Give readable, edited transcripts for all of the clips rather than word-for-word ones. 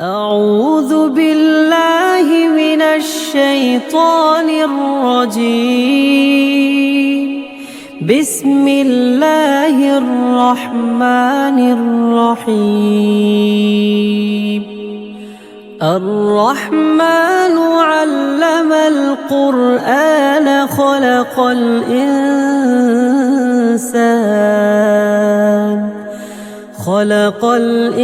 أعوذ بالله من الشيطان الرجيم. بسم الله الرحمن الرحيم. الرحمن علم القرآن خلق الإنسان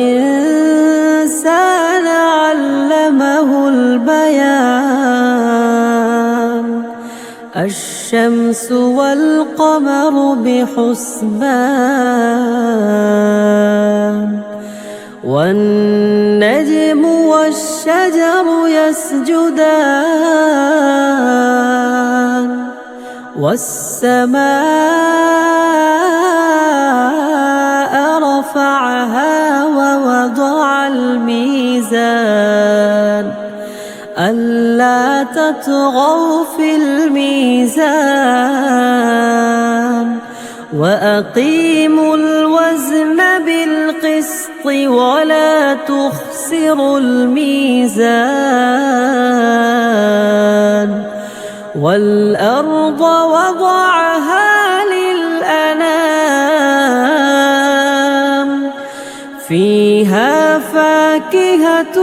علمه البيان. الشمس والقمر بحسبان والنجم والشجر يسجدان والسماء رفعها ووضع الميزان ألا تطغوا في الميزان وأقيموا الوزن بالقسط ولا تخسروا الميزان. والأرض وضعها للأنام فيها فاكهة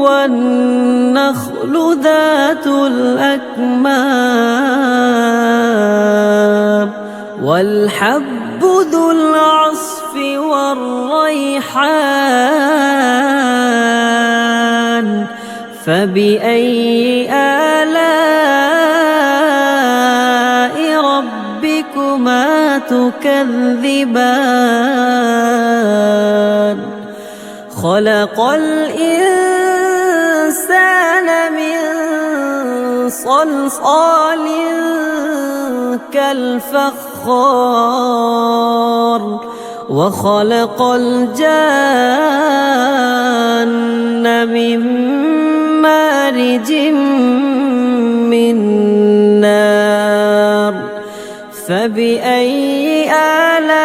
والنخل ذات الأكمام والحب ذو العصف والريحان. فبأي آلاء ربكما تكذبان. خلق الإنسان من صلصال كالفخار وخلق الجان من مارج من نار. فبأي آلاء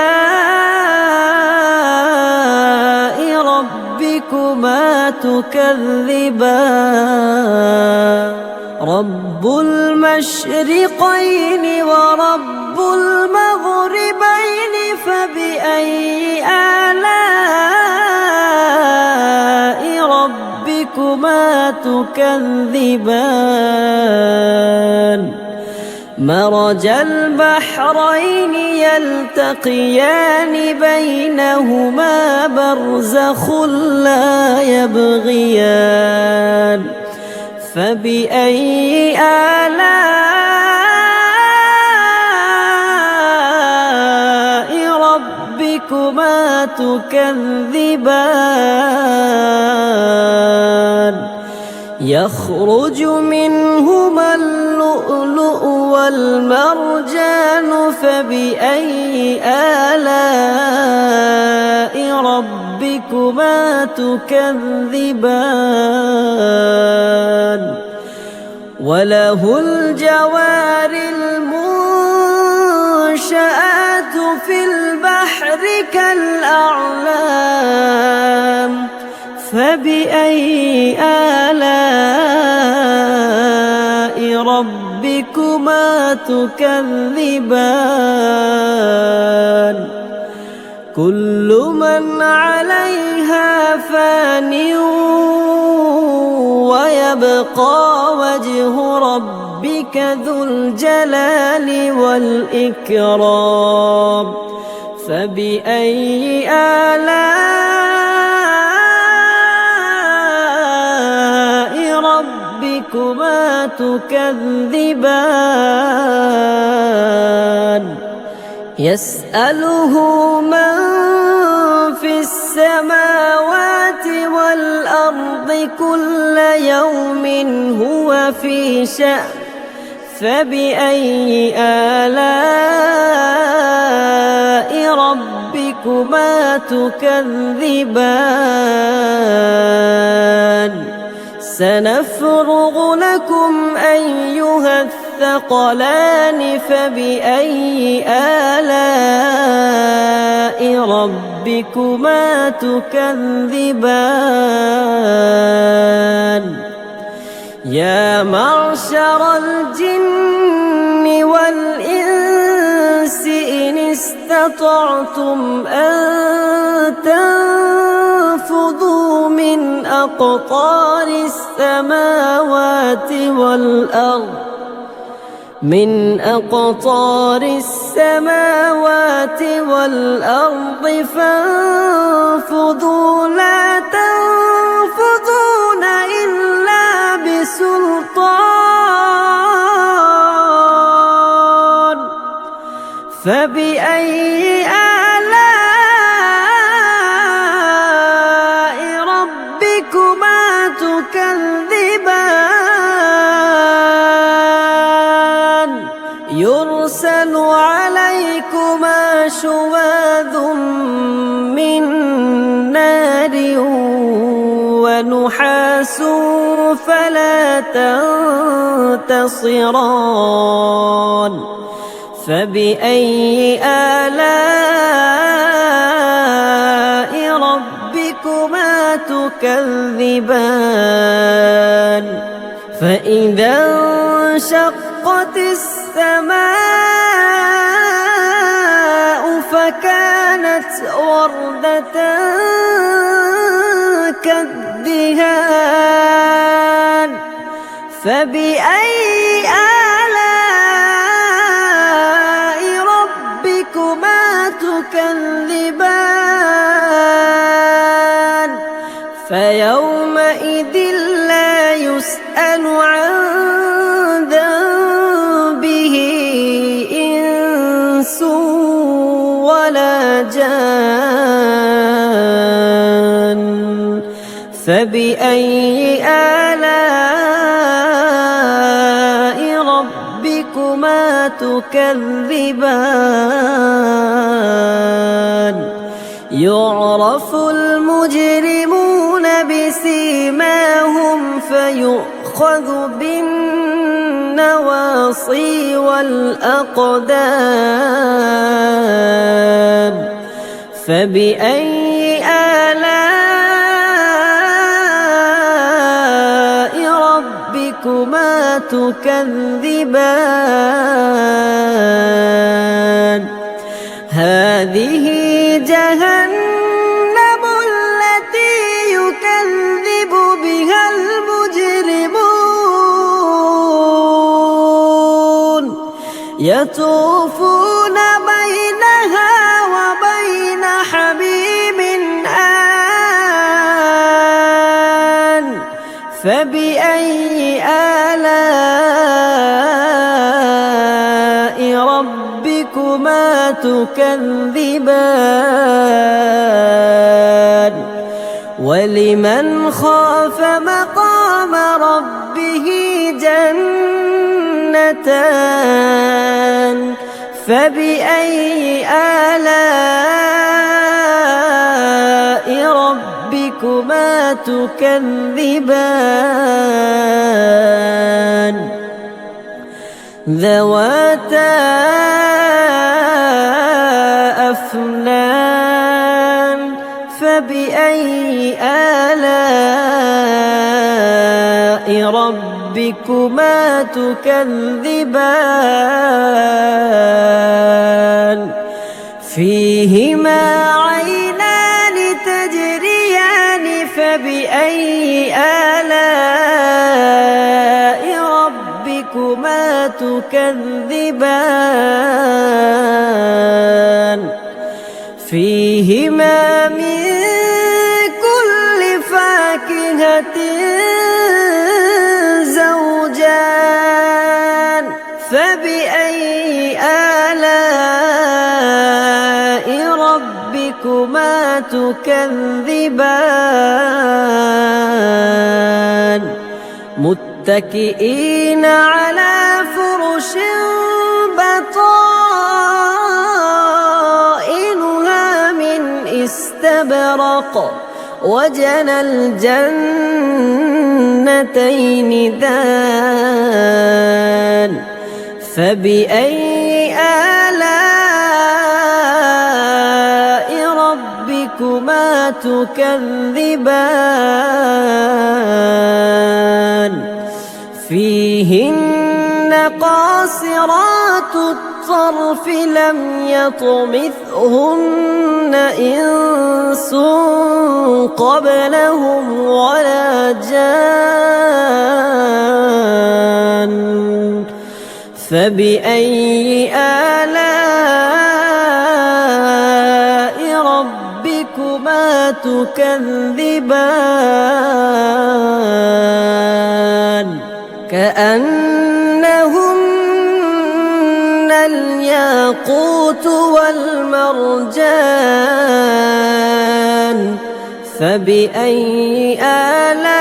ربكما تكذبان. رب المشرقين ورب المغربين فبأي آلاء ربكما تكذبان. مرج البحرين يلتقيان بينهما برزخ لا يبغيان. فبأي آلاء ربكما تكذبان. يخرج منهما اللؤلؤ والمرجان فبأي آلاء ربكما تكذبان. وله الجوار المنشآت في البحر كالأعلام. فبأي آلاء ربكما تكذبان. كل من عليها فان ويبقى وجه ربك ذو الجلال والإكرام. فبأي آلاء ربكما تكذبان. يسأله من في السماوات والأرض كل يوم هو في شأن. فبأي آلاء ربكما تكذبان. سنفرغ لكم أيها الثقلان. فبأي آلاء ربكما ربكما تكذبان يا معشر الجن والإنس إن استطعتم أن تنفذوا من أقطار السماوات والأرض فانفذوا لا تنفذون إلا بسلطان فبأي آلاء ربكما تكذبان يرسل عليكما شواظ من نار ونحاس فلا تنتصران فبأي آلاء ربكما تكذبان فإذا انشقت السماء فكانت وردة كالدهان فبأي آلاء ربكما تكذبان فيومئذ لا يسأل عن ذنبه إنس ولا جان فبأي آلاء ربكما تكذبان يعرف المجرمون بسيماهم فيؤخذ بالنواصي والأقدام فبأي آلاء ربكما تكذبان هذه جهنم التي يكذب بها المجرمون يطوفون بينها وبين حميم آن فبأي آلاء ربكما تكذبان ولمن خاف مقام ربه جنتان فبأي آلاء ربكما تكذبان ذواتا أفنان فبأي آلاء ربكما تكذبان فيهما عينان تجريان فبأي آلاء ربكما تكذبان فيهما من كل فاكهة زوجان فبأي آلاء ربكما تكذبان متكئين على فرش بطائنها من استبرق وجنى الجنتين دان فبأي آلاء ربكما ربكما تكذبان فيهن قاصرات الطرف لم يطمثهن إنس قبلهم ولا جان فبأي آلاء ربكما تكذبان كأنهن الياقوت والمرجان فبأي آلاء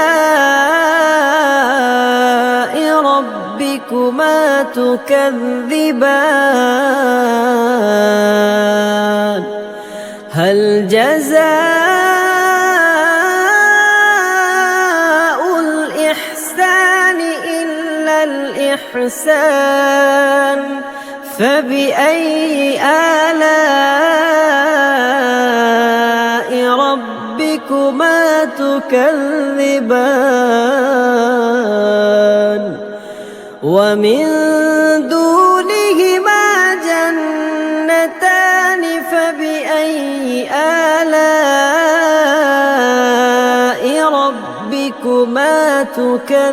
ربكما تكذبان هل جزاء الإحسان إلا الإحسان فبأي آلاء ربكما تكذبان ومن دونهما جنتان فبأي آلاء ربكما تكذبان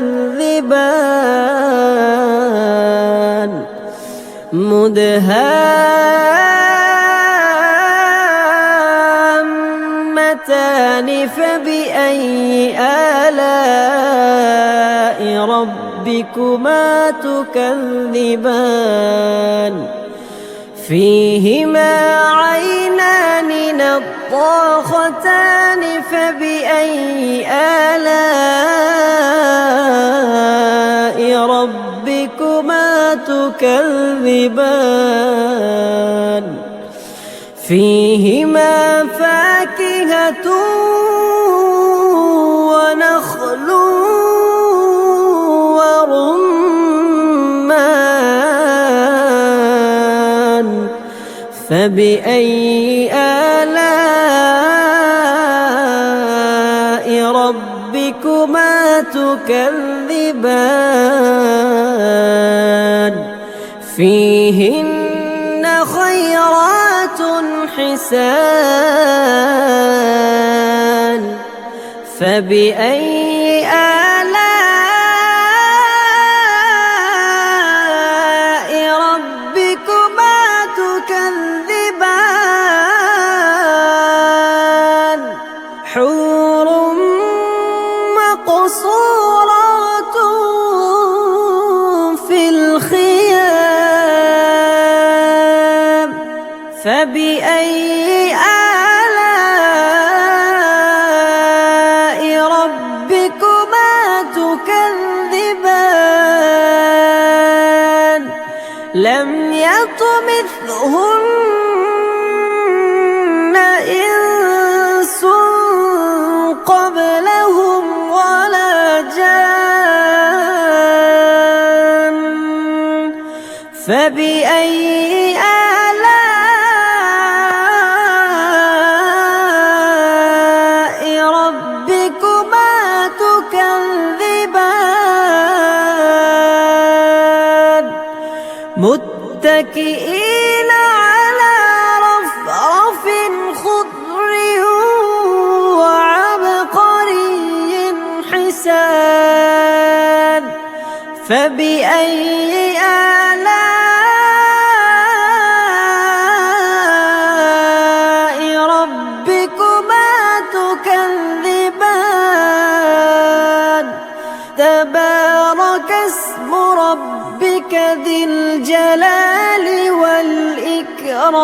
مدهامتان فبأي آلاء ربكما تكذبان فيهما عينان نضاختان فبأي آلاء ربكما تكذبان فيهما فاكهة ونخل ورمان فبأي آلاء ربكما تكذبان فيهن خيرات حسان فبأي آلاء ربكما تكذبان حور مقصورات في الخيام فبأي آلاء ربكما تكذبان لم يطمثهن إنس قبلهم ولا جان فبأي آلاء ربكما تكذبان متكئين على رفرف خضر وعبقري حسان فبأي آلاء ربكما تكذبان تبارك اسم ربك ذي الجلال والإكرام